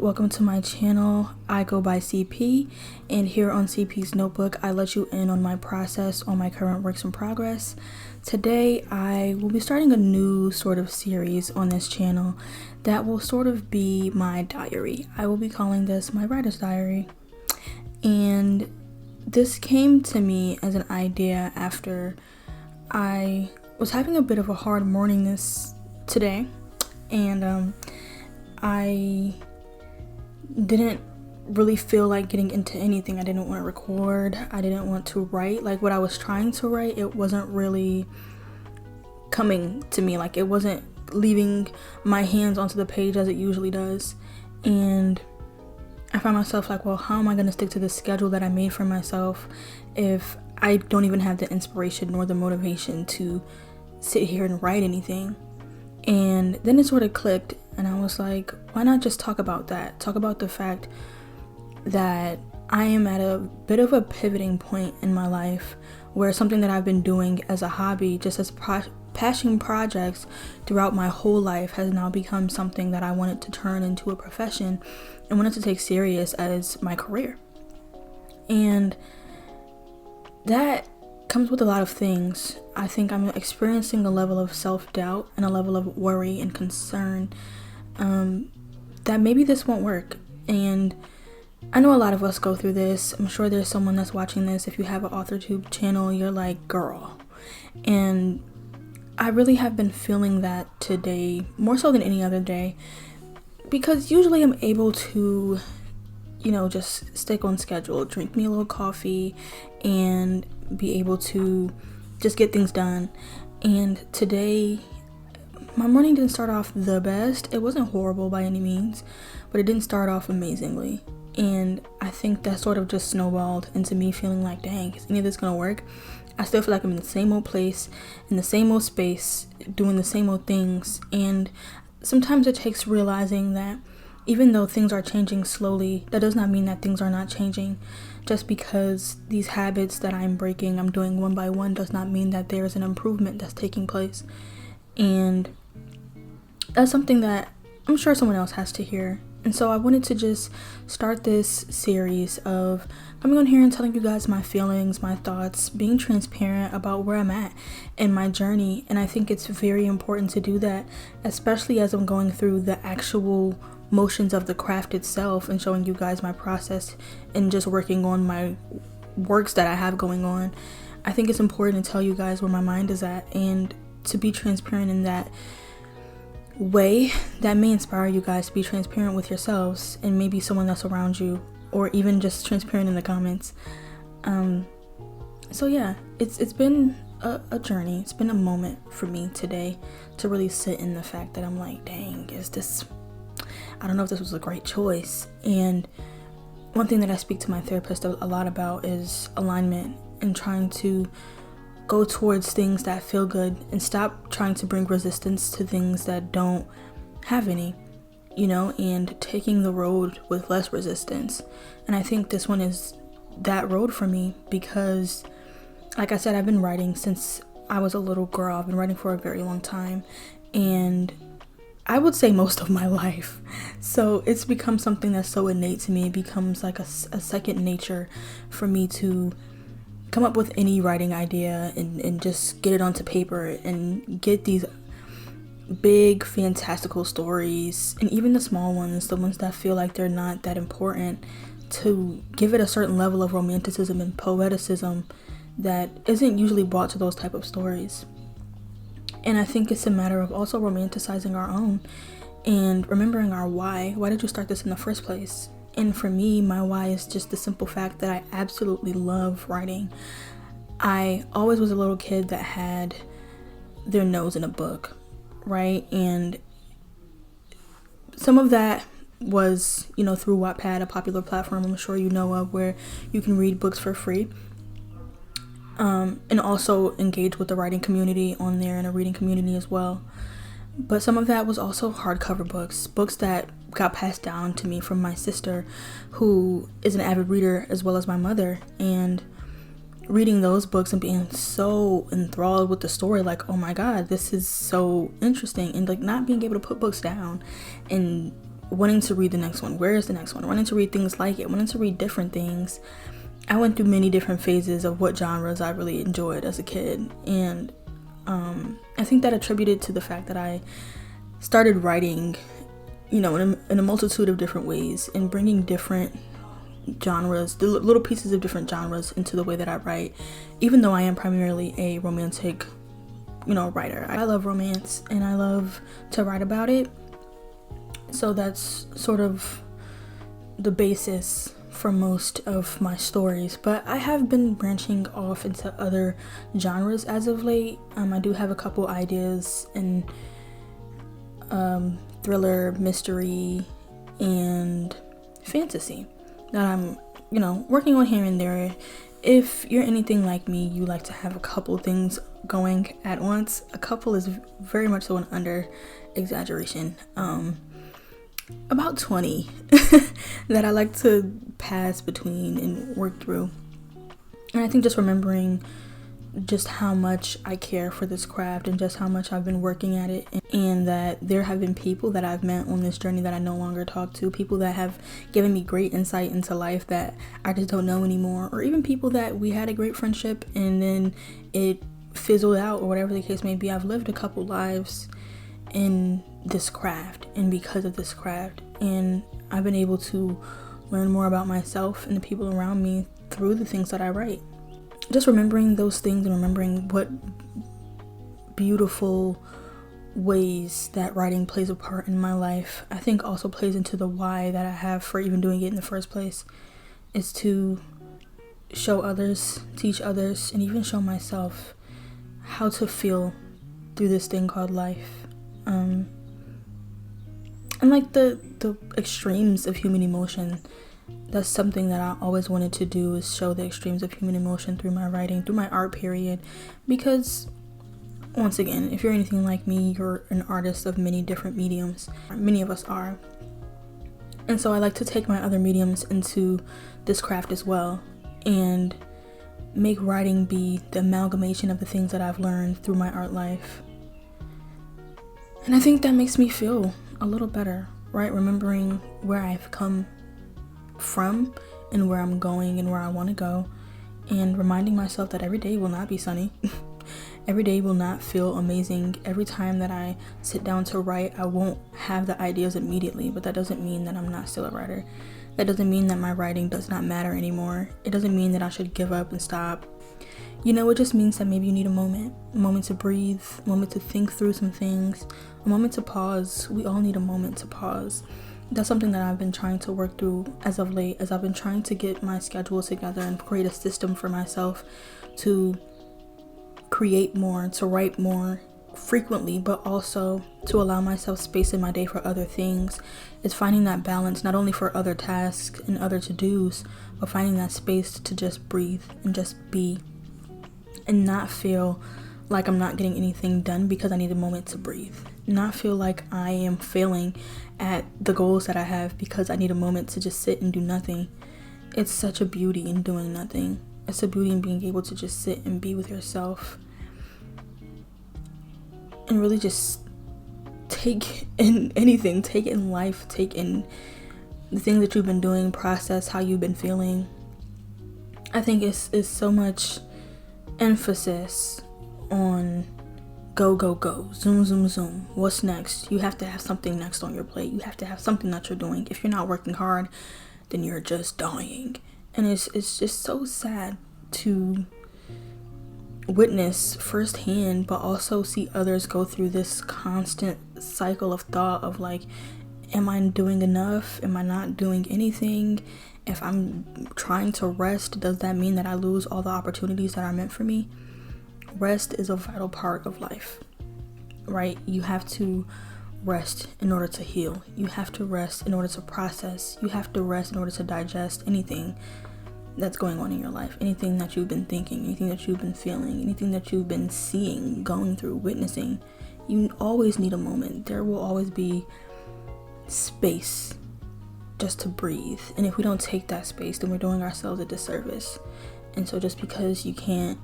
welcome to my channel. I go by CP, and here on CP's Notebook I let you in on my process on my current works in progress. Today I will be starting a new sort of series on this channel that will sort of be my diary. I will be calling this my writer's diary, and this came to me as an idea after I was having a bit of a hard morning today, and I didn't really feel like getting into anything. I didn't want to record. I didn't want to write. Like, what I was trying to write, it wasn't really coming to me. Like, it wasn't leaving my hands onto the page as it usually does. And I found myself like, well, how am I going to stick to the schedule that I made for myself if I don't even have the inspiration nor the motivation to sit here and write anything? And then it sort of clicked, and I was like, why not just talk about that? Talk about the fact that I am at a bit of a pivoting point in my life where something that I've been doing as a hobby, just as passion projects throughout my whole life, has now become something that I wanted to turn into a profession and wanted to take serious as my career. And that comes with a lot of things. I think I'm experiencing a level of self-doubt and a level of worry and concern that maybe this won't work. And I know a lot of us go through this. I'm sure there's someone that's watching this. If you have an AuthorTube channel, you're like, girl. And I really have been feeling that today, more so than any other day, because usually I'm able to, just stick on schedule, drink me a little coffee, and be able to just get things done. And today, my morning didn't start off the best. It wasn't horrible by any means, but it didn't start off amazingly. And I think that sort of just snowballed into me feeling like, dang, is any of this gonna work? I still feel like I'm in the same old place, in the same old space, doing the same old things. And sometimes it takes realizing that even though things are changing slowly, that does not mean that things are not changing. Just because these habits that I'm breaking, I'm doing one by one, does not mean that there's an improvement that's taking place. And that's something that I'm sure someone else has to hear. And so I wanted to just start this series of coming on here and telling you guys my feelings, my thoughts, being transparent about where I'm at in my journey. And I think it's very important to do that, especially as I'm going through the actual motions of the craft itself and showing you guys my process and just working on my works that I have going on. I think it's important to tell you guys where my mind is at, and to be transparent in that way that may inspire you guys to be transparent with yourselves and maybe someone that's around you, or even just transparent in the comments. So yeah, it's been a journey. It's been a moment for me today to really sit in the fact that I'm like, dang, I don't know if this was a great choice. And one thing that I speak to my therapist a lot about is alignment, and trying to go towards things that feel good and stop trying to bring resistance to things that don't have any, and taking the road with less resistance. And I think this one is that road for me because, like I said, I've been writing since I was a little girl. I've been writing for a very long time, and I would say most of my life. So it's become something that's so innate to me. It becomes like a second nature for me to come up with any writing idea and just get it onto paper and get these big fantastical stories, and even the small ones, the ones that feel like they're not that important, to give it a certain level of romanticism and poeticism that isn't usually brought to those type of stories. And I think it's a matter of also romanticizing our own and remembering our why. Why did you start this in the first place? And for me, my why is just the simple fact that I absolutely love writing. I always was a little kid that had their nose in a book, right? And some of that was, through Wattpad, a popular platform I'm sure you know of, where you can read books for free. And also engage with the writing community on there, and a reading community as well. But some of that was also hardcover books that got passed down to me from my sister, who is an avid reader as well as my mother. And reading those books and being so enthralled with the story, like, oh my god, this is so interesting, and like not being able to put books down and wanting to read the next one. Where is the next one? Wanting to read things like it, wanting to read different things. I went through many different phases of what genres I really enjoyed as a kid, and I think that attributed to the fact that I started writing, you know, in a multitude of different ways, and bringing different genres, the little pieces of different genres into the way that I write, even though I am primarily a romantic, you know, writer. I love romance and I love to write about it, so that's sort of the basis for most of my stories. But I have been branching off into other genres as of late. I do have a couple ideas in thriller, mystery, and fantasy that I'm, you know, working on here and there. If you're anything like me, you like to have a couple things going at once. A couple is very much so an under exaggeration. About 20 that I like to pass between and work through. And I think just remembering just how much I care for this craft and just how much I've been working at it, and that there have been people that I've met on this journey that I no longer talk to, people that have given me great insight into life that I just don't know anymore, or even people that we had a great friendship and then it fizzled out, or whatever the case may be. I've lived a couple lives in this craft and because of this craft, and I've been able to learn more about myself and the people around me through the things that I write. Just remembering those things and remembering what beautiful ways that writing plays a part in my life, I think also plays into the why that I have for even doing it in the first place, is to show others, teach others, and even show myself how to feel through this thing called life. And like the extremes of human emotion, that's something that I always wanted to do, is show the extremes of human emotion through my writing, through my art, period. Because once again, if you're anything like me, you're an artist of many different mediums. Many of us are. And so I like to take my other mediums into this craft as well, and make writing be the amalgamation of the things that I've learned through my art life. And I think that makes me feel a little better, right? Remembering where I've come from and where I'm going and where I want to go, and reminding myself that every day will not be sunny. Every day will not feel amazing. Every time that I sit down to write, I won't have the ideas immediately, but that doesn't mean that I'm not still a writer. That doesn't mean that my writing does not matter anymore. It doesn't mean that I should give up and stop. You know, it just means that maybe you need a moment to breathe, a moment to think through some things, a moment to pause. We all need a moment to pause. That's something that I've been trying to work through as of late, as I've been trying to get my schedule together and create a system for myself to create more, to write more frequently, but also to allow myself space in my day for other things. It's finding that balance, not only for other tasks and other to-dos, but finding that space to just breathe and just be, and not feel like I'm not getting anything done because I need a moment to breathe. Not feel like I am failing at the goals that I have because I need a moment to just sit and do nothing. It's such a beauty in doing nothing. It's a beauty in being able to just sit and be with yourself and really just take in anything, take in life, take in the things that you've been doing, process how you've been feeling. I think it's so much emphasis on go, go, go, zoom, zoom, zoom. What's next? You have to have something next on your plate. You have to have something that you're doing. If you're not working hard, then you're just dying. And it's just so sad to witness firsthand, but also see others go through this constant cycle of thought of like, am I doing enough? Am I not doing anything? If I'm trying to rest, does that mean that I lose all the opportunities that are meant for me? Rest is a vital part of life, right? You have to rest in order to heal. You have to rest in order to process. You have to rest in order to digest anything that's going on in your life, anything that you've been thinking, anything that you've been feeling, anything that you've been seeing, going through, witnessing. You always need a moment. There will always be space just to breathe. And if we don't take that space, then we're doing ourselves a disservice. And so just because you can't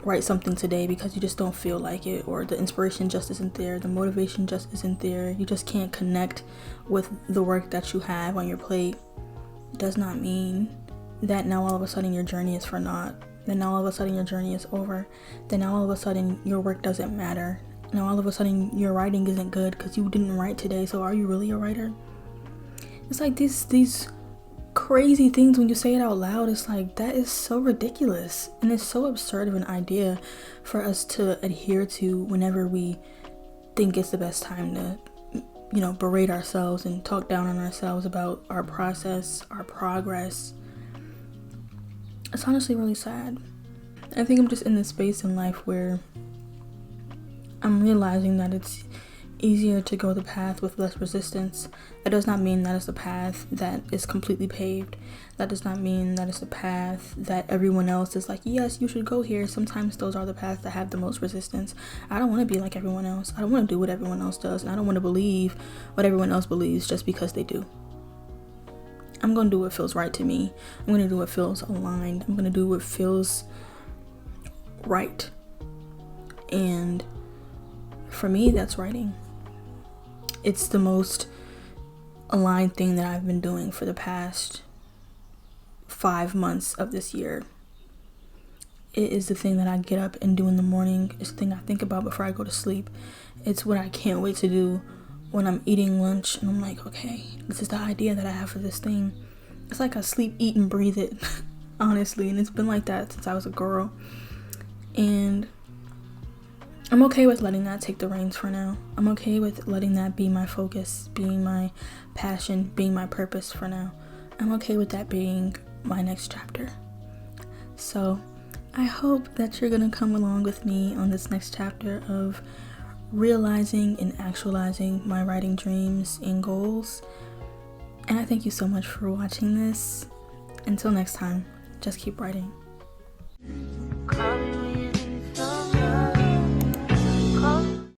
write something today because you just don't feel like it, or the inspiration just isn't there, the motivation just isn't there, you just can't connect with the work that you have on your plate, does not mean that now all of a sudden your journey is for naught, then now all of a sudden your journey is over, then now all of a sudden your work doesn't matter, now all of a sudden your writing isn't good because you didn't write today, so are you really a writer? It's like these crazy things when you say it out loud. It's like, that is so ridiculous, and it's so absurd of an idea for us to adhere to whenever we think it's the best time to, you know, berate ourselves and talk down on ourselves about our process, our progress. It's honestly really sad. I think I'm just in this space in life where I'm realizing that it's easier to go the path with less resistance. That does not mean that it's the path that is completely paved. That does not mean that it's the path that everyone else is like, yes, you should go here. Sometimes those are the paths that have the most resistance. I don't want to be like everyone else. I don't want to do what everyone else does, and I don't want to believe what everyone else believes just because they do. I'm going to do what feels right to me. I'm going to do what feels aligned. I'm going to do what feels right. And for me, that's writing. It's the most aligned thing that I've been doing for the past 5 months of this year. It is the thing that I get up and do in the morning. It's the thing I think about before I go to sleep. It's what I can't wait to do when I'm eating lunch and I'm like, okay, this is the idea that I have for this thing. It's like I sleep, eat, and breathe it, honestly. And it's been like that since I was a girl. And I'm okay with letting that take the reins for now. I'm okay with letting that be my focus, being my passion, being my purpose for now. I'm okay with that being my next chapter. So I hope that you're gonna come along with me on this next chapter of realizing and actualizing my writing dreams and goals. And I thank you so much for watching this. Until next time, just keep writing.